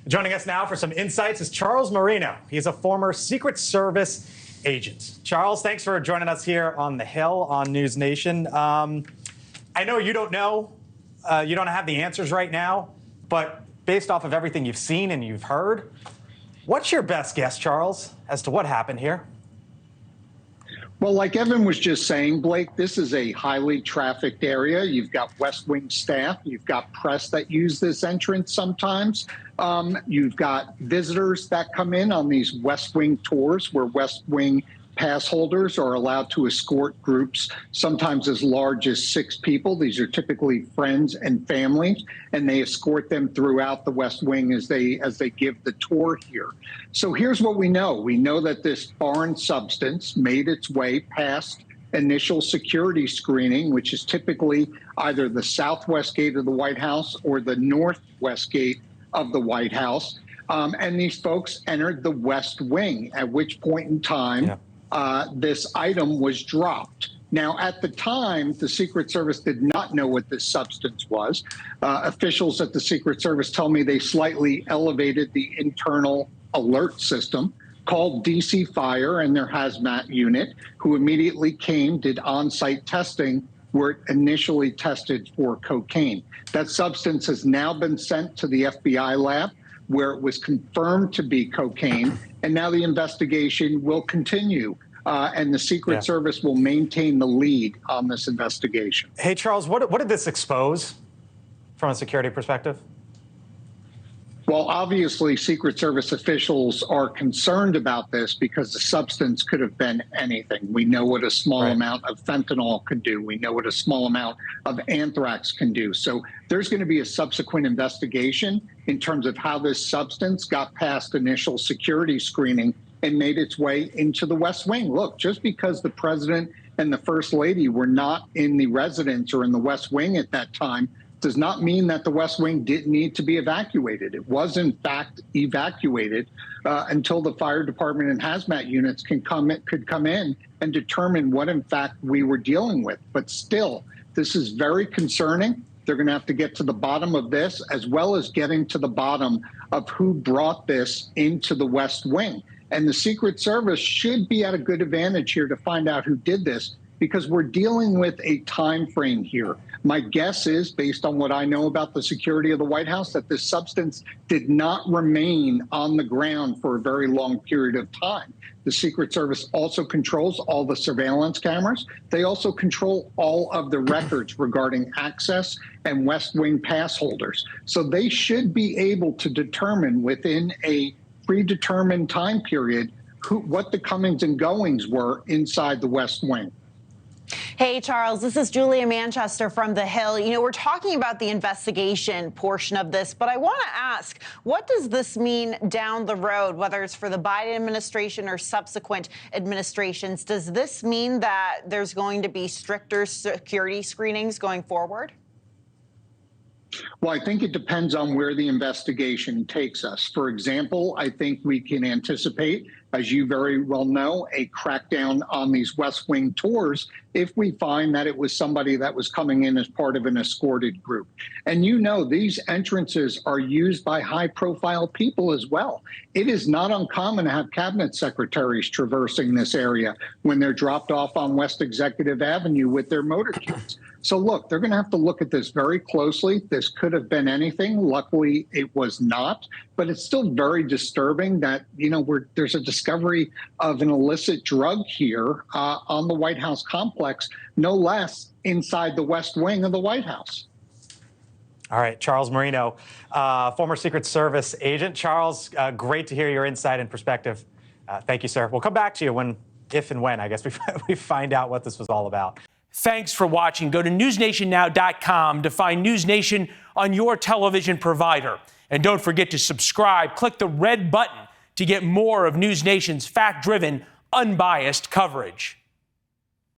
Joining us now for some insights is Charles Marino. He's a former Secret Service agent. Charles, thanks for joining us here on the Hill on NewsNation. I know you don't know, you don't have the answers right now, but based off of everything you've seen and you've heard, what's your best guess, Charles, as to what happened here? Well, like Evan was just saying, Blake, this is a highly trafficked area. You've got West Wing staff. You've got press that use this entrance sometimes. You've got visitors that come in on these West Wing tours where West Wing pass holders are allowed to escort groups, sometimes as large as 6 people. These are typically friends and families, and they escort them throughout the West Wing as they give the tour here. So here's what we know. We know that this foreign substance made its way past initial security screening, which is typically either the southwest gate of the White House or the northwest gate of the White House. And these folks entered the West Wing, at which point in time, this item was dropped. Now, at the time, the Secret Service did not know what this substance was. Officials at the Secret Service tell me they slightly elevated the internal alert system, called DC Fire and their hazmat unit, who immediately came, did on-site testing where it initially tested for cocaine. That substance has now been sent to the FBI lab, where it was confirmed to be cocaine, and now the investigation will continue. And the Secret Service will maintain the lead on this investigation. Hey, Charles, what did this expose from a security perspective? Well, obviously, Secret Service officials are concerned about this because the substance could have been anything. We know what a small amount of fentanyl could do. We know what a small amount of anthrax can do. So there's going to be a subsequent investigation in terms of how this substance got past initial security screening and made its way into the West Wing. Look, just because the president and the first lady were not in the residence or in the West Wing at that time does not mean that the West Wing didn't need to be evacuated. It was, in fact, evacuated until the fire department and hazmat units could come in and determine what, in fact, we were dealing with. But still, this is very concerning. They're going to have to get to the bottom of this, as well as getting to the bottom of who brought this into the West Wing. And the Secret Service should be at a good advantage here to find out who did this, because we're dealing with a time frame here. My guess is, based on what I know about the security of the White House, that this substance did not remain on the ground for a very long period of time. The Secret Service also controls all the surveillance cameras. They also control all of the records regarding access and West Wing pass holders. So they should be able to determine within a predetermined time period what the comings and goings were inside the West Wing. Hey, Charles, this is Julia Manchester from The Hill. You know, we're talking about the investigation portion of this, but I want to ask, what does this mean down the road, whether it's for the Biden administration or subsequent administrations? Does this mean that there's going to be stricter security screenings going forward? Well, I think it depends on where the investigation takes us. For example, I think we can anticipate, as you very well know, a crackdown on these West Wing tours if we find that it was somebody that was coming in as part of an escorted group. And you know, these entrances are used by high-profile people as well. It is not uncommon to have cabinet secretaries traversing this area when they're dropped off on West Executive Avenue with their motorcades. So look, they're going to have to look at this very closely. This could have been anything. Luckily, it was not. But it's still very disturbing that, you know, there's a discovery of an illicit drug here on the White House complex, no less inside the West Wing of the White House. All right, Charles Marino, former Secret Service agent. Charles, great to hear your insight and perspective. Thank you, sir. We'll come back to you if and when, I guess, we find out what this was all about. Thanks for watching. Go to newsnationnow.com to find NewsNation on your television provider. And don't forget to subscribe. Click the red button to get more of NewsNation's fact-driven, unbiased coverage.